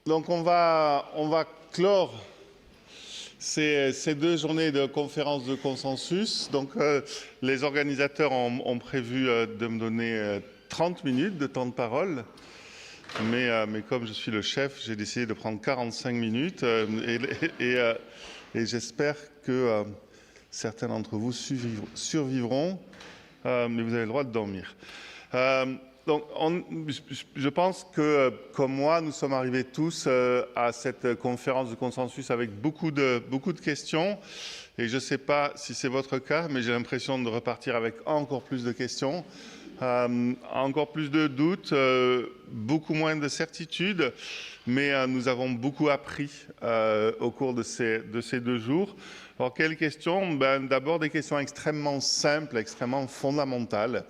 Donc on va clore ces 2 journées de conférence de consensus. Donc les organisateurs ont prévu de me donner 30 minutes de temps de parole. Mais comme je suis le chef, j'ai décidé de prendre 45 minutes et j'espère que certains d'entre vous survivront, mais vous avez le droit de dormir. Donc, je pense que, comme moi, nous sommes arrivés tous à cette conférence de consensus avec beaucoup de questions. Et je ne sais pas si c'est votre cas, mais j'ai l'impression de repartir avec encore plus de questions, encore plus de doutes, beaucoup moins de certitudes. Mais nous avons beaucoup appris au cours de ces 2 jours. Alors, quelles questions? D'abord, des questions extrêmement simples, extrêmement fondamentales.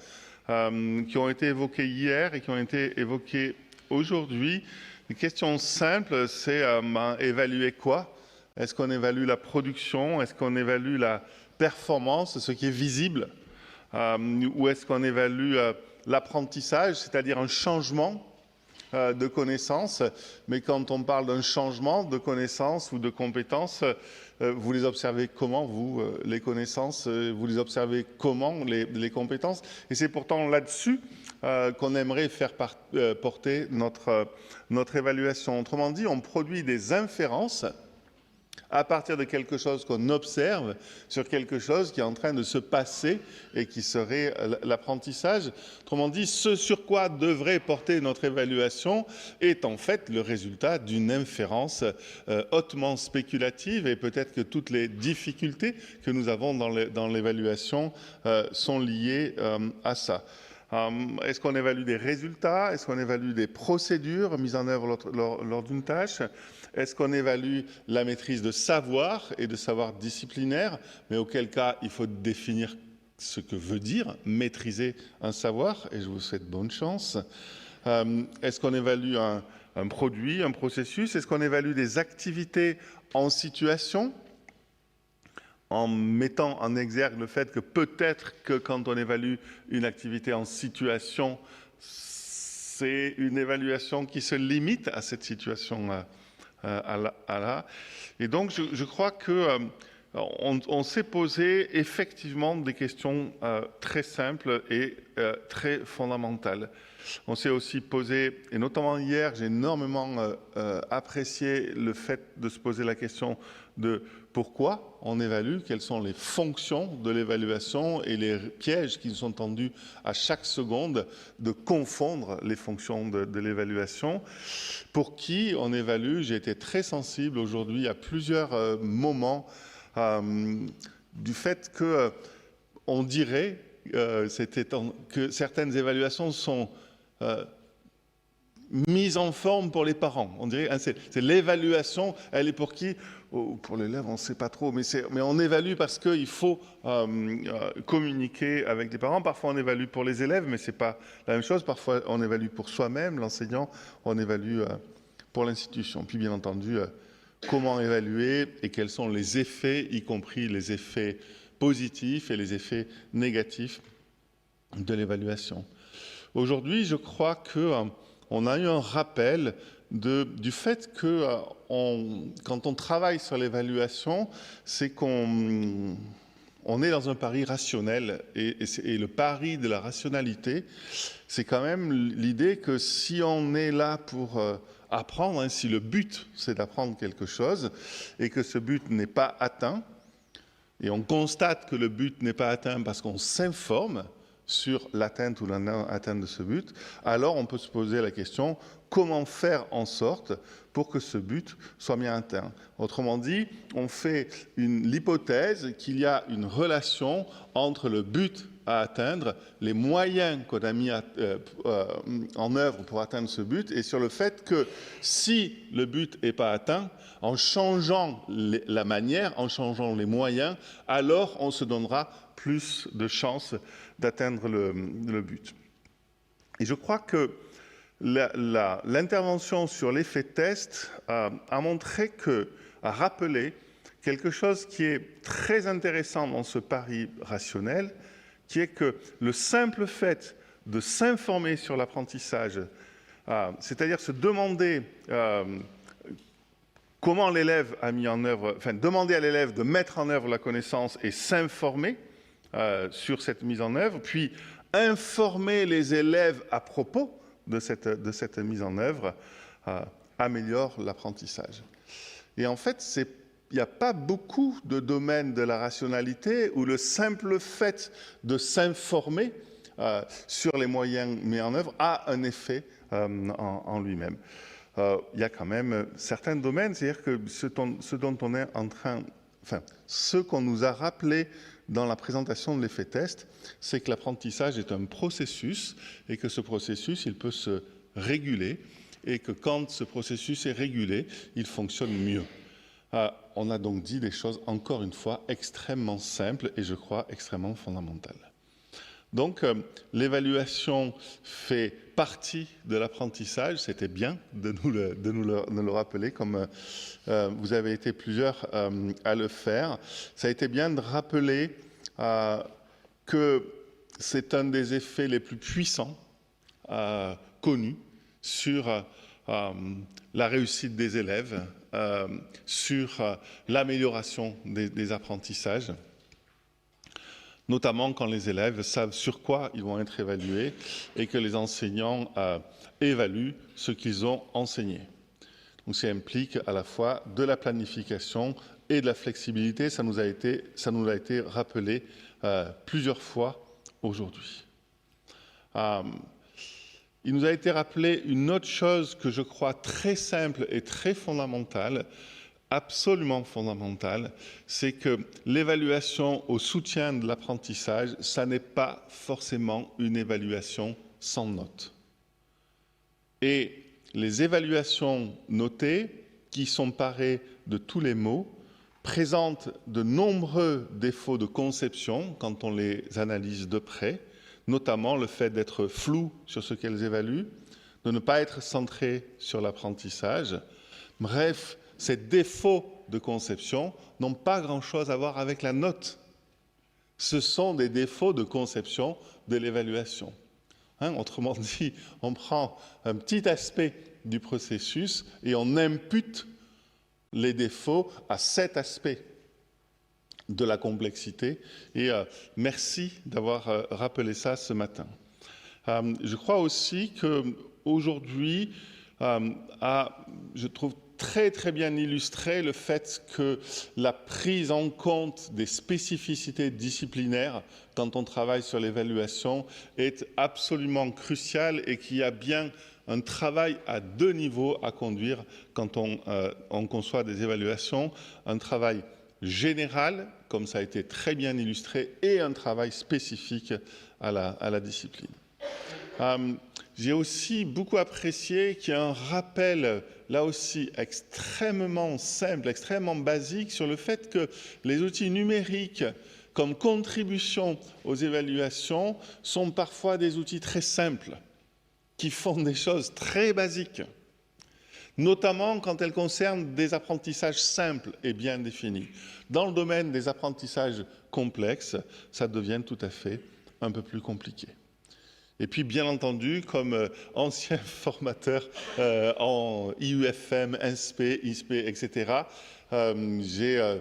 Qui ont été évoquées hier et qui ont été évoquées aujourd'hui. Une question simple, c'est évaluer quoi? Est-ce qu'on évalue la production? Est-ce qu'on évalue la performance, ce qui est visible? Ou est-ce qu'on évalue l'apprentissage, c'est-à-dire un changement de connaissances? Mais quand on parle d'un changement de connaissances ou de compétences, vous les observez comment, vous, les connaissances? Vous les observez comment, les compétences? Et c'est pourtant là-dessus qu'on aimerait faire porter notre évaluation. Autrement dit, on produit des inférences à partir de quelque chose qu'on observe sur quelque chose qui est en train de se passer et qui serait l'apprentissage. Autrement dit, ce sur quoi devrait porter notre évaluation est en fait le résultat d'une inférence hautement spéculative, et peut-être que toutes les difficultés que nous avons dans l'évaluation sont liées à ça. Est-ce qu'on évalue des résultats? Est-ce qu'on évalue des procédures mises en œuvre lors d'une tâche? Est-ce qu'on évalue la maîtrise de savoir et de savoir disciplinaire? Mais auquel cas, il faut définir ce que veut dire maîtriser un savoir, et je vous souhaite bonne chance. Est-ce qu'on évalue un produit, un processus? Est-ce qu'on évalue des activités en situation, en mettant en exergue le fait que peut-être que quand on évalue une activité en situation, c'est une évaluation qui se limite à cette situation là. Et donc, je crois que on s'est posé effectivement des questions très simples et très fondamentales. On s'est aussi posé, et notamment hier, j'ai énormément apprécié le fait de se poser la question de pourquoi on évalue, quelles sont les fonctions de l'évaluation et les pièges qui nous sont tendus à chaque seconde de confondre les fonctions de l'évaluation. Pour qui on évalue? J'ai été très sensible aujourd'hui à plusieurs moments du fait que on dirait que certaines évaluations sont mise en forme pour les parents. On dirait, c'est l'évaluation, elle est pour qui? Pour l'élève, on ne sait pas trop, mais on évalue parce qu'il faut communiquer avec les parents. Parfois, on évalue pour les élèves, mais ce n'est pas la même chose. Parfois, on évalue pour soi-même, l'enseignant, on évalue pour l'institution. Puis, bien entendu, comment évaluer et quels sont les effets, y compris les effets positifs et les effets négatifs de l'évaluation. Aujourd'hui, je crois qu'on a eu un rappel du fait que quand on travaille sur l'évaluation, c'est qu'on est dans un pari rationnel. Et le pari de la rationalité, c'est quand même l'idée que si on est là pour apprendre, si le but c'est d'apprendre quelque chose et que ce but n'est pas atteint, et on constate que le but n'est pas atteint parce qu'on s'informe sur l'atteinte ou la non-atteinte de ce but, alors on peut se poser la question, comment faire en sorte pour que ce but soit bien atteint? Autrement dit, on fait l'hypothèse qu'il y a une relation entre le but à atteindre, les moyens qu'on a mis en œuvre pour atteindre ce but, et sur le fait que si le but n'est pas atteint, en changeant la manière, en changeant les moyens, alors on se donnera plus de chances d'atteindre le but. Et je crois que l'intervention sur l'effet test a rappelé quelque chose qui est très intéressant dans ce pari rationnel, qui est que le simple fait de s'informer sur l'apprentissage, c'est-à-dire se demander comment l'élève a mis en œuvre, enfin, demander à l'élève de mettre en œuvre la connaissance et s'informer sur cette mise en œuvre, puis informer les élèves à propos de cette mise en œuvre améliore l'apprentissage. Et en fait, il n'y a pas beaucoup de domaines de la rationalité où le simple fait de s'informer sur les moyens mis en œuvre a un effet en lui-même. Il y a quand même certains domaines, c'est-à-dire que ce dont on est en train, enfin, ce qu'on nous a rappelé dans la présentation de l'effet test, c'est que l'apprentissage est un processus et que ce processus, il peut se réguler et que quand ce processus est régulé, il fonctionne mieux. On a donc dit des choses, encore une fois, extrêmement simples et je crois extrêmement fondamentales. Donc, l'évaluation fait partie de l'apprentissage. C'était bien de nous le rappeler, comme vous avez été plusieurs à le faire. Ça a été bien de rappeler que c'est un des effets les plus puissants connus sur la réussite des élèves, sur l'amélioration des apprentissages, notamment quand les élèves savent sur quoi ils vont être évalués et que les enseignants évaluent ce qu'ils ont enseigné. Donc ça implique à la fois de la planification et de la flexibilité. Ça nous a été rappelé plusieurs fois aujourd'hui. Il nous a été rappelé une autre chose que je crois très simple et très fondamentale, absolument fondamentale, c'est que l'évaluation au soutien de l'apprentissage, ça n'est pas forcément une évaluation sans note. Et les évaluations notées, qui sont parées de tous les mots, présentent de nombreux défauts de conception quand on les analyse de près, notamment le fait d'être flou sur ce qu'elles évaluent, de ne pas être centré sur l'apprentissage. Bref, ces défauts de conception n'ont pas grand-chose à voir avec la note. Ce sont des défauts de conception de l'évaluation. Autrement dit, on prend un petit aspect du processus et on impute les défauts à cet aspect de la complexité. Et merci d'avoir rappelé ça ce matin. Je crois aussi qu'aujourd'hui, je trouve très bien illustré le fait que la prise en compte des spécificités disciplinaires quand on travaille sur l'évaluation est absolument cruciale et qu'il y a bien un travail à deux niveaux à conduire quand on conçoit des évaluations, un travail général, comme ça a été très bien illustré, et un travail spécifique à la discipline. J'ai aussi beaucoup apprécié qu'il y ait un rappel, là aussi extrêmement simple, extrêmement basique, sur le fait que les outils numériques comme contribution aux évaluations sont parfois des outils très simples, qui font des choses très basiques, notamment quand elles concernent des apprentissages simples et bien définis. Dans le domaine des apprentissages complexes, ça devient tout à fait un peu plus compliqué. Et puis, bien entendu, comme ancien formateur en IUFM, INSPE, ISPE, etc., j'ai,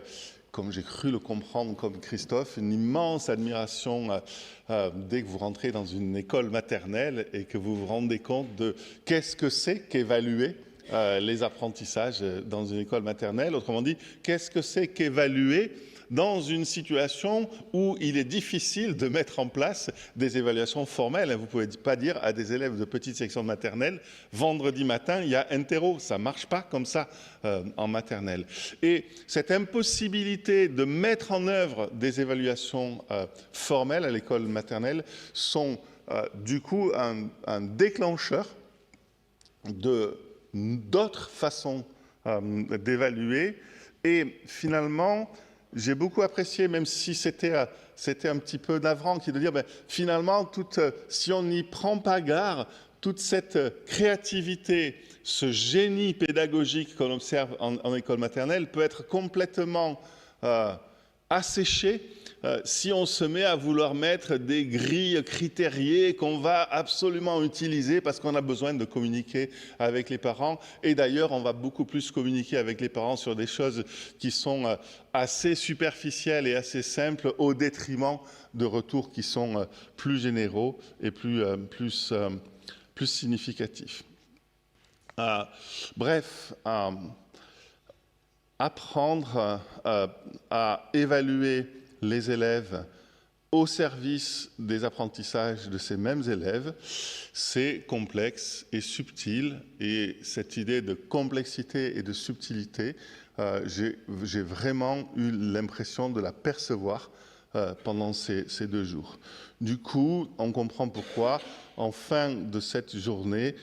comme j'ai cru le comprendre comme Christophe, une immense admiration dès que vous rentrez dans une école maternelle et que vous vous rendez compte de qu'est-ce que c'est qu'évaluer les apprentissages dans une école maternelle. Autrement dit, qu'est-ce que c'est qu'évaluer dans une situation où il est difficile de mettre en place des évaluations formelles. Vous ne pouvez pas dire à des élèves de petite section maternelle, vendredi matin, il y a interro. Ça ne marche pas comme ça en maternelle. Et cette impossibilité de mettre en œuvre des évaluations formelles à l'école maternelle sont du coup un déclencheur d'autres façons d'évaluer. Et finalement, j'ai beaucoup apprécié, même si c'était un petit peu navrant, qui est de dire, finalement, si on n'y prend pas garde, toute cette créativité, ce génie pédagogique qu'on observe en école maternelle peut être complètement assécher si on se met à vouloir mettre des grilles critériées qu'on va absolument utiliser parce qu'on a besoin de communiquer avec les parents. Et d'ailleurs, on va beaucoup plus communiquer avec les parents sur des choses qui sont assez superficielles et assez simples au détriment de retours qui sont plus généraux et plus significatifs. Bref, apprendre à évaluer les élèves au service des apprentissages de ces mêmes élèves, c'est complexe et subtil. Et cette idée de complexité et de subtilité, j'ai vraiment eu l'impression de la percevoir pendant ces 2 jours. Du coup, on comprend pourquoi, en fin de cette journée,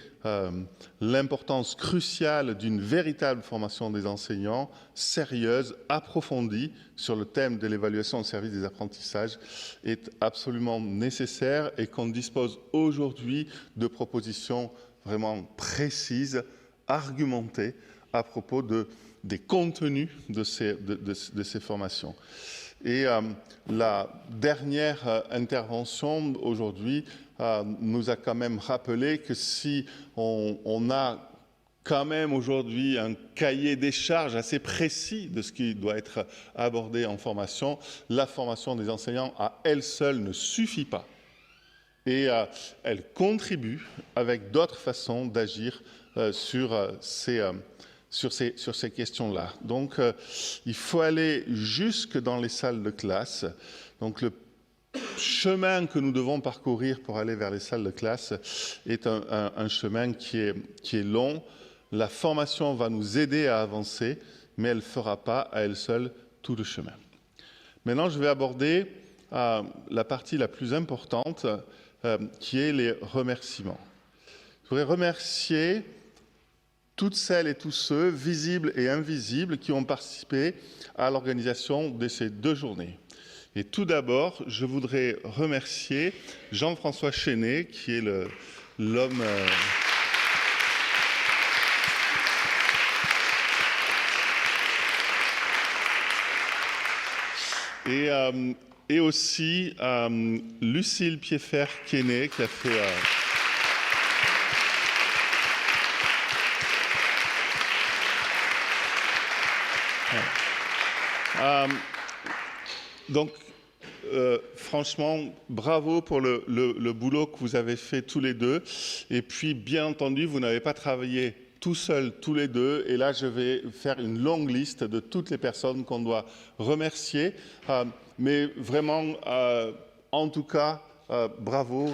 l'importance cruciale d'une véritable formation des enseignants, sérieuse, approfondie, sur le thème de l'évaluation au service des apprentissages, est absolument nécessaire et qu'on dispose aujourd'hui de propositions vraiment précises, argumentées, à propos des contenus de ces formations. Et la dernière intervention aujourd'hui nous a quand même rappelé que si on a quand même aujourd'hui un cahier des charges assez précis de ce qui doit être abordé en formation, la formation des enseignants à elle seule ne suffit pas. Et elle contribue avec d'autres façons d'agir sur ces questions-là. Donc, il faut aller jusque dans les salles de classe. Donc, le chemin que nous devons parcourir pour aller vers les salles de classe est un chemin qui est long. La formation va nous aider à avancer, mais elle ne fera pas à elle seule tout le chemin. Maintenant, je vais aborder la partie la plus importante, qui est les remerciements. Je voudrais remercier toutes celles et tous ceux, visibles et invisibles, qui ont participé à l'organisation de ces 2 journées. Et tout d'abord, je voudrais remercier Jean-François Chenet, qui est l'homme... Et aussi Lucille Piéfer-Quesnay, qui a fait... Donc, franchement, bravo pour le boulot que vous avez fait tous les deux. Et puis, bien entendu, vous n'avez pas travaillé tout seuls, tous les deux. Et là, je vais faire une longue liste de toutes les personnes qu'on doit remercier. Mais vraiment, en tout cas, bravo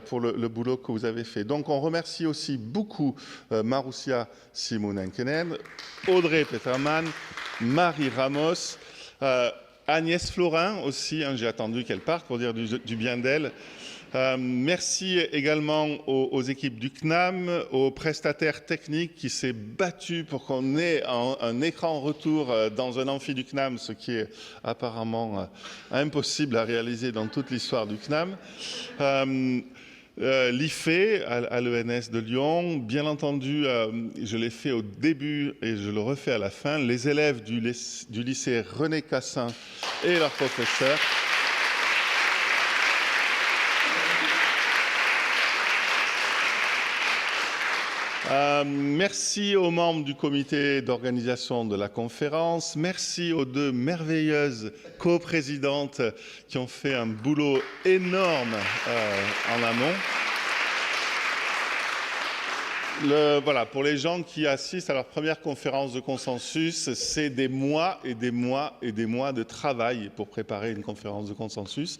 pour le boulot que vous avez fait. Donc, on remercie aussi beaucoup Marussia Simonenkinen, Audrey Peterman, Marie Ramos, Agnès Florin aussi, j'ai attendu qu'elle parte pour dire du bien d'elle. Merci également aux équipes du CNAM, aux prestataires techniques qui s'est battu pour qu'on ait un écran retour dans un amphi du CNAM, ce qui est apparemment impossible à réaliser dans toute l'histoire du CNAM. L'IFE à l'ENS de Lyon, bien entendu, je l'ai fait au début et je le refais à la fin, les élèves du lycée René Cassin et leurs professeurs. Merci aux membres du comité d'organisation de la conférence. Merci aux 2 merveilleuses coprésidentes qui ont fait un boulot énorme en amont. Voilà, pour les gens qui assistent à leur première conférence de consensus, c'est des mois et des mois et des mois de travail pour préparer une conférence de consensus.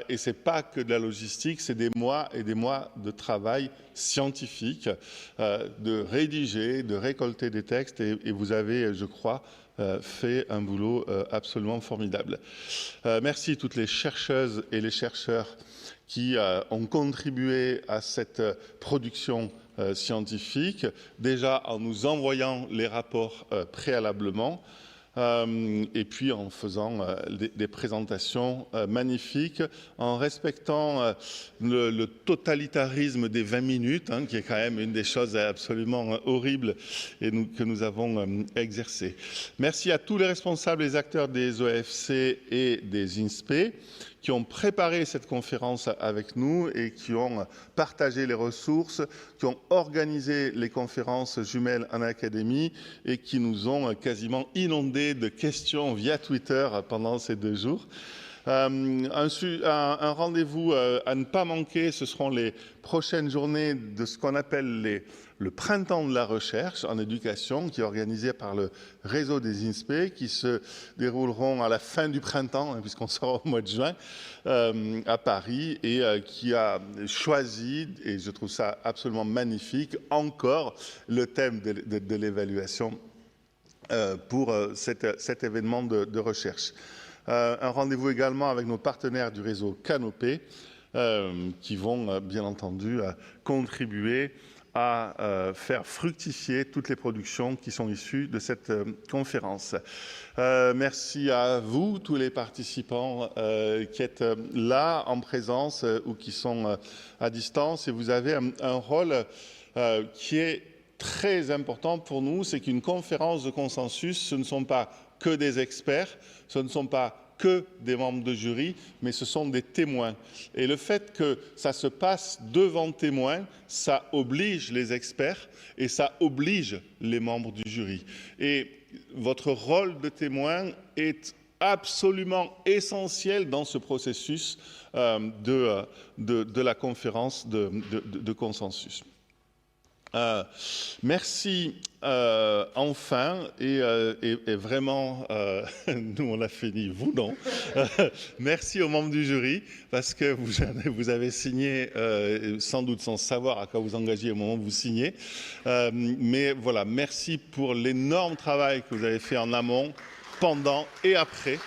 Et ce n'est pas que de la logistique, c'est des mois et des mois de travail scientifique, de rédiger, de récolter des textes. Et vous avez, je crois, fait un boulot absolument formidable. Merci à toutes les chercheuses et les chercheurs qui ont contribué à cette production scientifique, déjà en nous envoyant les rapports préalablement. et puis en faisant des présentations magnifiques, en respectant le totalitarisme des 20 minutes, qui est quand même une des choses absolument horribles que nous avons exercées. Merci à tous les responsables et acteurs des OFC et des INSPE qui ont préparé cette conférence avec nous et qui ont partagé les ressources, qui ont organisé les conférences jumelles en académie et qui nous ont quasiment inondés de questions via Twitter pendant ces 2 jours. Un rendez-vous à ne pas manquer, ce seront les prochaines journées de ce qu'on appelle le printemps de la recherche en éducation, qui est organisé par le réseau des INSPE, qui se dérouleront à la fin du printemps, puisqu'on sort au mois de juin, à Paris, et qui a choisi, et je trouve ça absolument magnifique, encore le thème de l'évaluation pour cet événement de recherche. Un rendez-vous également avec nos partenaires du réseau Canopé, qui vont bien entendu contribuer à faire fructifier toutes les productions qui sont issues de cette conférence. Merci à vous, tous les participants qui êtes là en présence ou qui sont à distance. Et vous avez un rôle qui est très important pour nous, c'est qu'une conférence de consensus, ce ne sont pas que des experts, ce ne sont pas que des membres de jury, mais ce sont des témoins. Et le fait que ça se passe devant témoins, ça oblige les experts et ça oblige les membres du jury. Et votre rôle de témoin est absolument essentiel dans ce processus de la conférence de consensus. Merci enfin et vraiment nous on a fini, vous non. Merci aux membres du jury parce que vous avez signé sans doute sans savoir à quoi vous engagez au moment où vous signez, mais voilà, merci pour l'énorme travail que vous avez fait en amont, pendant et après.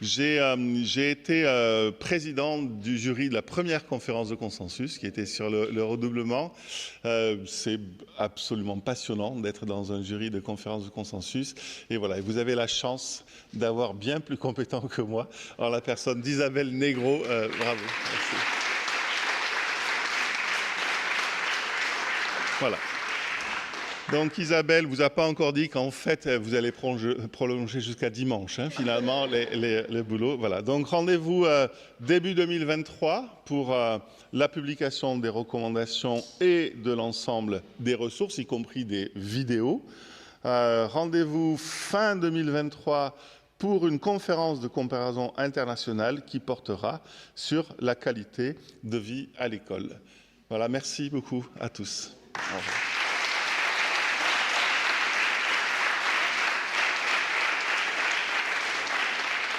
J'ai été président du jury de la première conférence de consensus qui était sur le redoublement. C'est absolument passionnant d'être dans un jury de conférence de consensus. Et voilà, vous avez la chance d'avoir bien plus compétent que moi en la personne d'Isabelle Négro. Bravo. Merci. Voilà. Donc Isabelle vous a pas encore dit qu'en fait vous allez prolonger jusqu'à dimanche, finalement les boulots. Voilà. Donc rendez-vous début 2023 pour la publication des recommandations et de l'ensemble des ressources, y compris des vidéos. Rendez-vous fin 2023 pour une conférence de comparaison internationale qui portera sur la qualité de vie à l'école. Voilà, merci beaucoup à tous. Au revoir.